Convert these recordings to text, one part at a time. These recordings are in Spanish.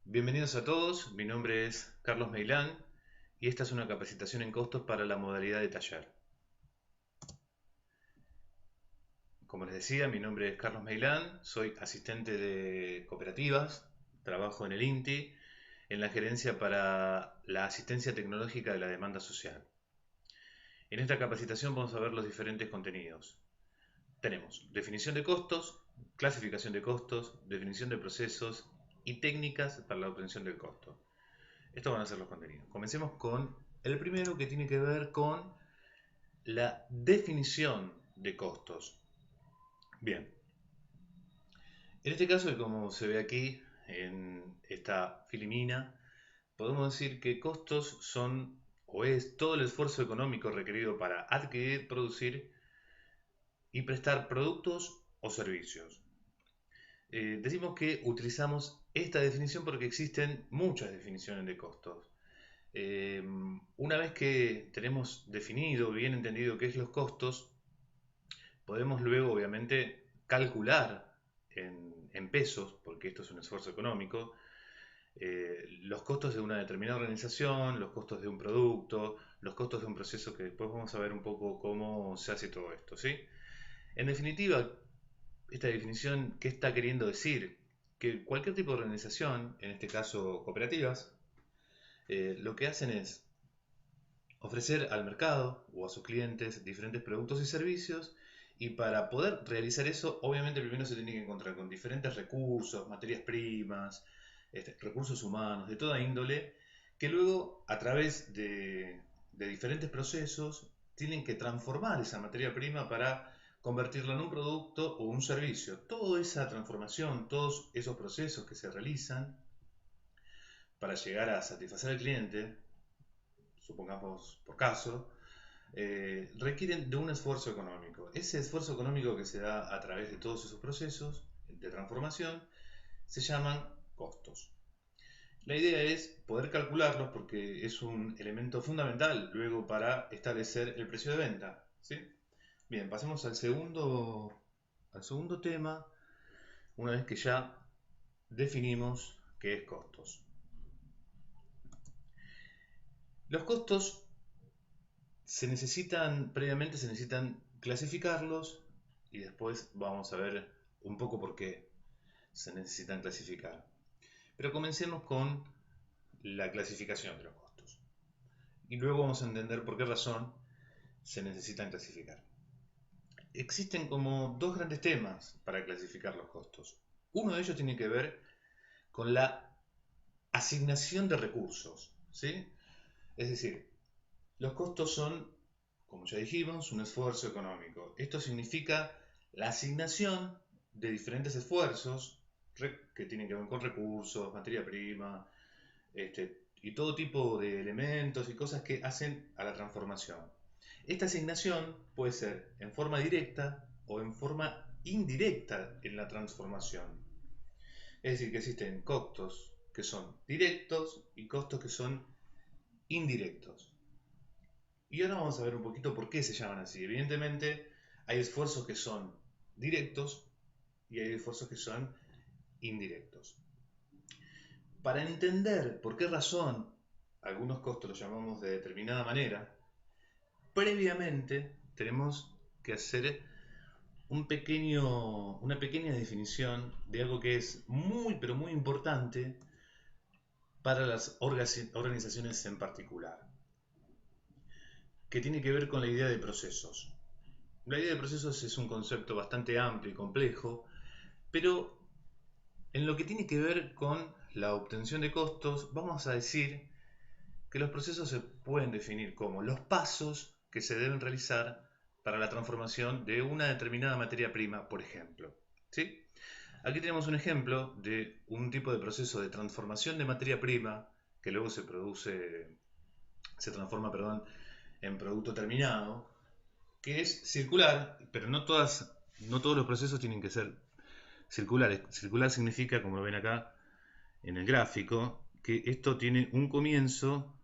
Bienvenidos a todos, mi nombre es Carlos Meilán y esta es una capacitación en costos para la modalidad de taller. Como les decía, mi nombre es Carlos Meilán, soy asistente de cooperativas, trabajo en el INTI, en la gerencia para la asistencia tecnológica de la demanda social. En esta capacitación vamos a ver los diferentes contenidos. Tenemos definición de costos, clasificación de costos, definición de procesos y técnicas para la obtención del costo. Estos van a ser los contenidos. Comencemos con el primero que tiene que ver con la definición de costos. Bien, en este caso, como se ve aquí en esta filimina, podemos decir que costos son o es todo el esfuerzo económico requerido para adquirir, producir y prestar productos o servicios. Decimos que utilizamos esta definición porque existen muchas definiciones de costos. Una vez que tenemos definido, bien entendido qué es los costos, podemos luego obviamente calcular en pesos, porque esto es un esfuerzo económico, los costos de una determinada organización, los costos de un producto, los costos de un proceso que después vamos a ver un poco cómo se hace todo esto, ¿sí? En definitiva, esta definición, ¿qué está queriendo decir? Que cualquier tipo de organización, en este caso cooperativas, lo que hacen es ofrecer al mercado o a sus clientes diferentes productos y servicios, y para poder realizar eso, obviamente primero se tiene que encontrar con diferentes recursos, materias primas, recursos humanos de toda índole, que luego a través de diferentes procesos tienen que transformar esa materia prima para convertirla en un producto o un servicio. Toda esa transformación, todos esos procesos que se realizan para llegar a satisfacer al cliente, supongamos por caso, requieren de un esfuerzo económico. Ese esfuerzo económico que se da a través de todos esos procesos de transformación se llaman costos. La idea es poder calcularlos porque es un elemento fundamental luego para establecer el precio de venta, ¿sí? Bien, pasemos al segundo tema, una vez que ya definimos qué es costos. Los costos previamente se necesitan clasificarlos y después vamos a ver un poco por qué se necesitan clasificar. Pero comencemos con la clasificación de los costos. Y luego vamos a entender por qué razón se necesitan clasificar. Existen como dos grandes temas para clasificar los costos. Uno de ellos tiene que ver con la asignación de recursos, ¿sí? Es decir, los costos son, como ya dijimos, un esfuerzo económico. Esto significa la asignación de diferentes esfuerzos que tienen que ver con recursos, materia prima, y todo tipo de elementos y cosas que hacen a la transformación. Esta asignación puede ser en forma directa o en forma indirecta en la transformación. Es decir, que existen costos que son directos y costos que son indirectos. Y ahora vamos a ver un poquito por qué se llaman así. Evidentemente, hay esfuerzos que son directos y hay esfuerzos que son indirectos. Para entender por qué razón algunos costos los llamamos de determinada manera, previamente tenemos que hacer una pequeña definición de algo que es muy, pero muy importante para las organizaciones en particular, que tiene que ver con la idea de procesos. La idea de procesos es un concepto bastante amplio y complejo, pero en lo que tiene que ver con la obtención de costos, vamos a decir que los procesos se pueden definir como los pasos que se deben realizar para la transformación de una determinada materia prima, por ejemplo. ¿Sí? Aquí tenemos un ejemplo de un tipo de proceso de transformación de materia prima que luego se transforma, perdón, en producto terminado, que es circular, pero no todos los procesos tienen que ser circulares. Circular significa, como lo ven acá en el gráfico, que esto tiene un comienzo,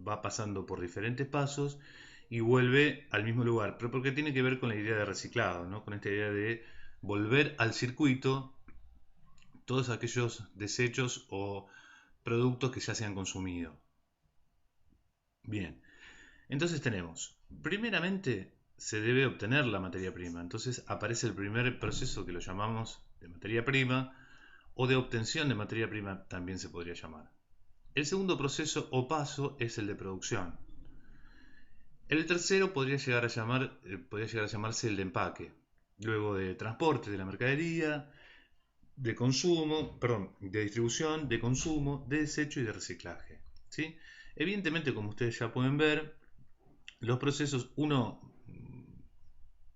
va pasando por diferentes pasos y vuelve al mismo lugar, pero porque tiene que ver con la idea de reciclado, ¿no? Con esta idea de volver al circuito todos aquellos desechos o productos que ya se han consumido. Bien, entonces tenemos, primeramente se debe obtener la materia prima, entonces aparece el primer proceso que lo llamamos de materia prima o de obtención de materia prima también se podría llamar. El segundo proceso o paso es el de producción. El tercero podría llegar a llamarse el de empaque, luego de transporte de la mercadería, de consumo, perdón, de distribución, de consumo, de desecho y de reciclaje. ¿Sí? Evidentemente, como ustedes ya pueden ver, los procesos,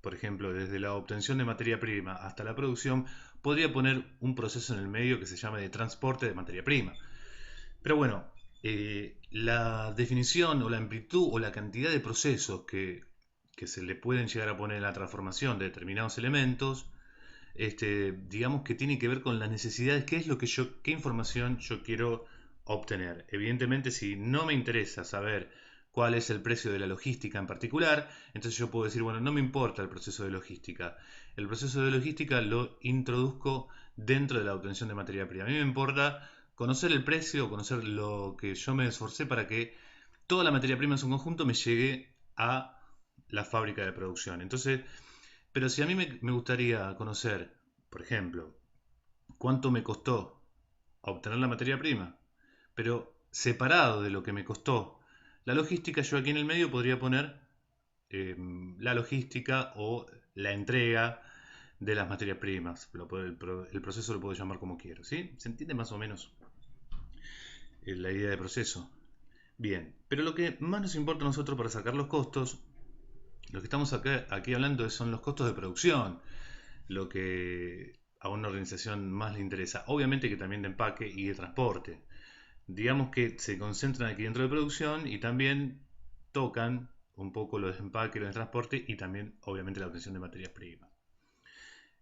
por ejemplo, desde la obtención de materia prima hasta la producción, podría poner un proceso en el medio que se llame de transporte de materia prima. Pero bueno, la definición o la amplitud o la cantidad de procesos que se le pueden llegar a poner en la transformación de determinados elementos, digamos que tiene que ver con las necesidades, qué información yo quiero obtener. Evidentemente, si no me interesa saber cuál es el precio de la logística en particular, entonces yo puedo decir, bueno, no me importa el proceso de logística. El proceso de logística lo introduzco dentro de la obtención de materia prima. A mí me importa conocer el precio, conocer lo que yo me esforcé para que toda la materia prima en su conjunto me llegue a la fábrica de producción. Entonces, pero si a mí me gustaría conocer, por ejemplo, cuánto me costó obtener la materia prima, pero separado de lo que me costó la logística, yo aquí en el medio podría poner la logística o la entrega de las materias primas. El proceso lo puedo llamar como quiero, ¿sí? ¿Se entiende más o menos la idea de proceso? Bien, pero lo que más nos importa a nosotros para sacar los costos, lo que estamos aquí hablando son los costos de producción, lo que a una organización más le interesa. Obviamente que también de empaque y de transporte. Digamos que se concentran aquí dentro de producción y también tocan un poco los de empaque, los de transporte y también obviamente la obtención de materias primas.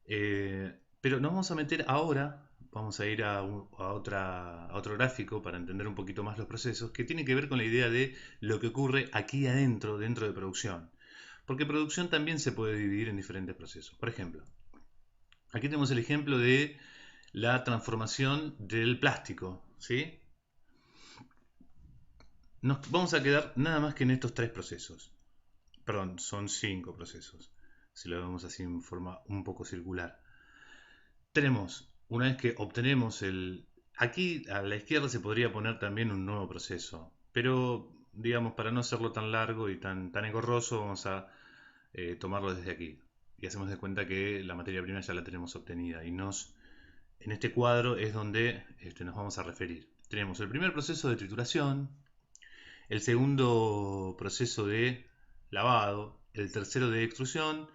Pero nos vamos a meter ahora, vamos a ir a otro gráfico para entender un poquito más los procesos, que tiene que ver con la idea de lo que ocurre aquí adentro, dentro de producción. Porque producción también se puede dividir en diferentes procesos. Por ejemplo, aquí tenemos el ejemplo de la transformación del plástico, ¿sí? Nos vamos a quedar nada más que en estos tres procesos. Perdón, son 5 procesos, si lo vemos así en forma un poco circular. Tenemos, una vez que obtenemos aquí a la izquierda se podría poner también un nuevo proceso, pero digamos, para no hacerlo tan largo y tan engorroso, vamos a tomarlo desde aquí. Y hacemos de cuenta que la materia prima ya la tenemos obtenida. En este cuadro es donde nos vamos a referir. Tenemos el primer proceso de trituración, el segundo proceso de lavado, el tercero de extrusión,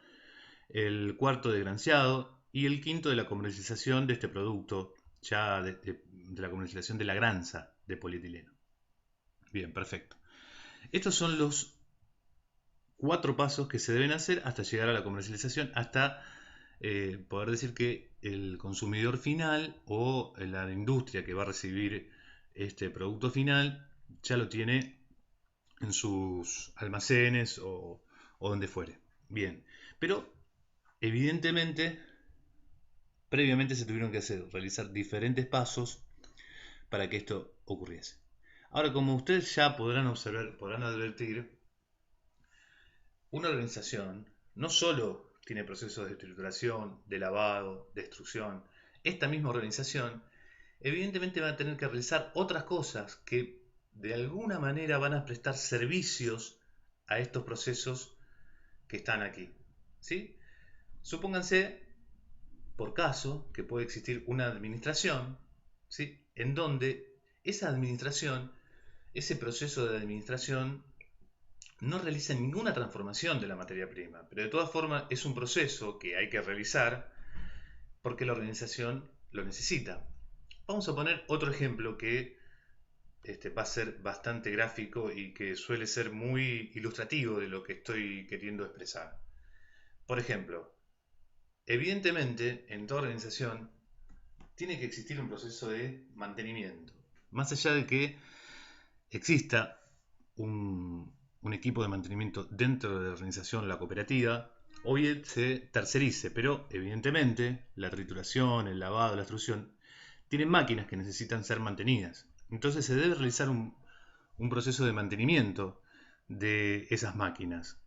el cuarto de granceado y el quinto de la comercialización de este producto, ya de la comercialización de la granza de polietileno. Bien, perfecto. Estos son los 4 pasos que se deben hacer hasta llegar a la comercialización, hasta poder decir que el consumidor final o la industria que va a recibir este producto final ya lo tiene en sus almacenes o donde fuere. Bien, pero evidentemente previamente se tuvieron que realizar diferentes pasos para que esto ocurriese. Ahora, como ustedes ya podrán observar, podrán advertir, una organización no solo tiene procesos de trituración, de lavado, de extrusión. Esta misma organización evidentemente va a tener que realizar otras cosas que de alguna manera van a prestar servicios a estos procesos que están aquí. ¿Sí? Supónganse, por caso, que puede existir una administración, ¿sí? En donde esa administración, ese proceso de administración, no realiza ninguna transformación de la materia prima, pero de todas formas es un proceso que hay que realizar porque la organización lo necesita. Vamos a poner otro ejemplo que va a ser bastante gráfico y que suele ser muy ilustrativo de lo que estoy queriendo expresar. Por ejemplo, evidentemente en toda organización tiene que existir un proceso de mantenimiento. Más allá de que exista un equipo de mantenimiento dentro de la organización, la cooperativa, o bien se tercerice, pero evidentemente la trituración, el lavado, la extrusión tienen máquinas que necesitan ser mantenidas. Entonces se debe realizar un proceso de mantenimiento de esas máquinas.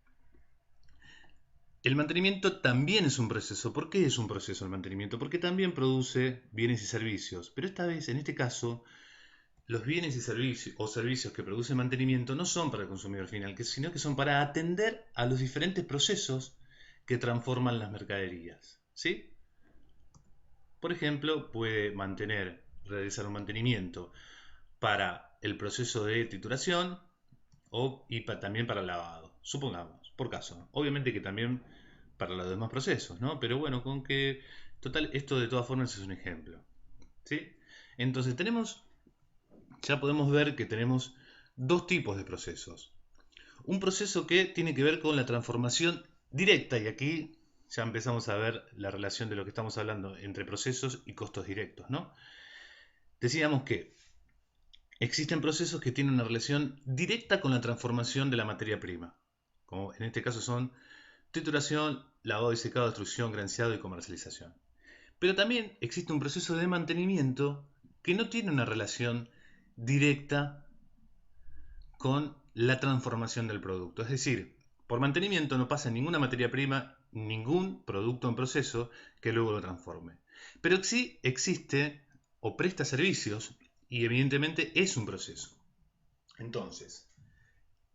El mantenimiento también es un proceso. ¿Por qué es un proceso el mantenimiento? Porque también produce bienes y servicios. Pero esta vez, en este caso, los bienes y servicios que produce mantenimiento no son para el consumidor final, sino que son para atender a los diferentes procesos que transforman las mercaderías. ¿Sí? Por ejemplo, puede realizar un mantenimiento para el proceso de trituración y también para el lavado, supongamos, por caso, ¿no? Obviamente que también para los demás procesos, ¿no? Pero bueno, con que, total, esto de todas formas es un ejemplo, ¿sí? Entonces ya podemos ver que tenemos dos tipos de procesos. Un proceso que tiene que ver con la transformación directa, y aquí ya empezamos a ver la relación de lo que estamos hablando entre procesos y costos directos, ¿no? Decíamos que existen procesos que tienen una relación directa con la transformación de la materia prima, como en este caso son trituración, lavado y secado, extrusión, granceado y comercialización. Pero también existe un proceso de mantenimiento que no tiene una relación directa con la transformación del producto. Es decir, por mantenimiento no pasa ninguna materia prima, ningún producto en proceso que luego lo transforme. Pero sí existe o presta servicios y evidentemente es un proceso. Entonces,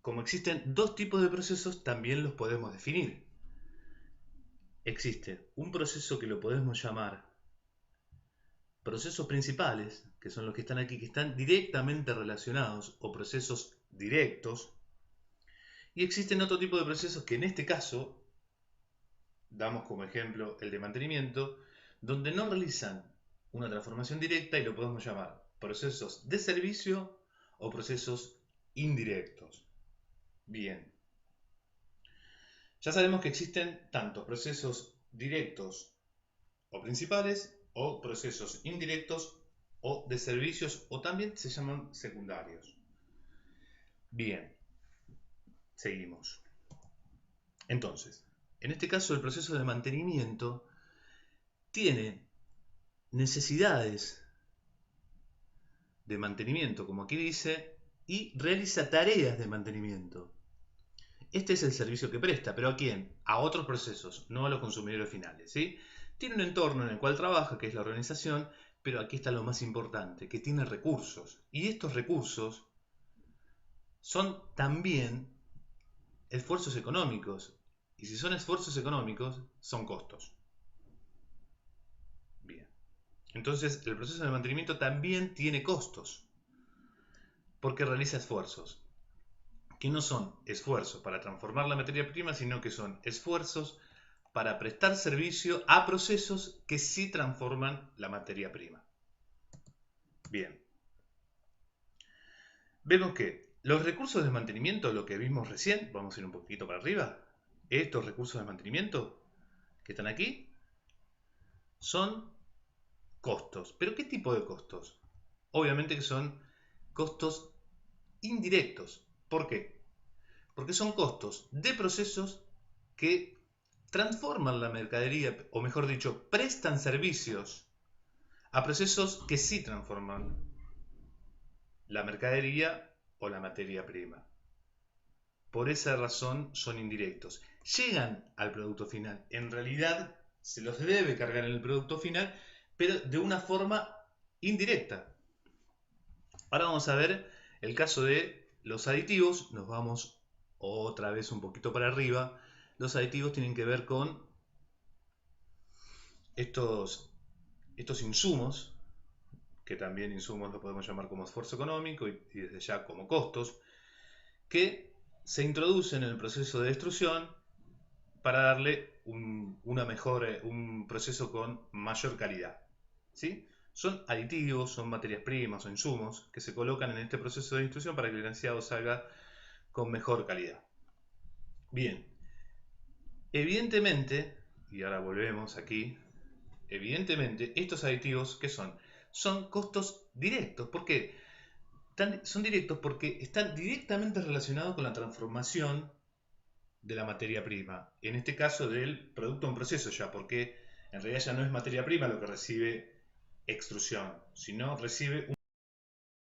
como existen dos tipos de procesos, también los podemos definir. Existe un proceso que lo podemos llamar procesos principales, que son los que están aquí, que están directamente relacionados, o procesos directos. Y existen otro tipo de procesos que en este caso, damos como ejemplo el de mantenimiento, donde no realizan una transformación directa y lo podemos llamar procesos de servicio o procesos indirectos. Bien. Ya sabemos que existen tanto procesos directos o principales o procesos indirectos o de servicios o también se llaman secundarios. Bien, seguimos. Entonces, en este caso el proceso de mantenimiento tiene necesidades de mantenimiento, como aquí dice, y realiza tareas de mantenimiento. Este es el servicio que presta, pero ¿a quién? A otros procesos, no a los consumidores finales, ¿sí? Tiene un entorno en el cual trabaja, que es la organización, pero aquí está lo más importante, que tiene recursos. Y estos recursos son también esfuerzos económicos. Y si son esfuerzos económicos, son costos. Bien. Entonces, el proceso de mantenimiento también tiene costos, porque realiza esfuerzos, que no son esfuerzos para transformar la materia prima, sino que son esfuerzos para prestar servicio a procesos que sí transforman la materia prima. Bien. Vemos que los recursos de mantenimiento, lo que vimos recién, vamos a ir un poquito para arriba, estos recursos de mantenimiento que están aquí, son costos. ¿Pero qué tipo de costos? Obviamente que son costos indirectos. ¿Por qué? Porque son costos de procesos que transforman la mercadería, o mejor dicho, prestan servicios a procesos que sí transforman la mercadería o la materia prima. Por esa razón son indirectos. Llegan al producto final. En realidad se los debe cargar en el producto final, pero de una forma indirecta. Ahora vamos a ver el caso de los aditivos. Nos vamos otra vez un poquito para arriba. Los aditivos tienen que ver con estos insumos, que también insumos lo podemos llamar como esfuerzo económico y desde ya como costos, que se introducen en el proceso de extrusión para darle un proceso con mayor calidad. ¿Sí? Son aditivos, son materias primas o insumos que se colocan en este proceso de extrusión para que el granceado salga con mejor calidad. Bien, evidentemente, y ahora volvemos aquí, evidentemente estos aditivos, ¿qué son? Son costos directos. ¿Por qué? Son directos porque están directamente relacionados con la transformación de la materia prima, en este caso del producto en proceso ya, porque en realidad ya no es materia prima lo que recibe extrusión, sino recibe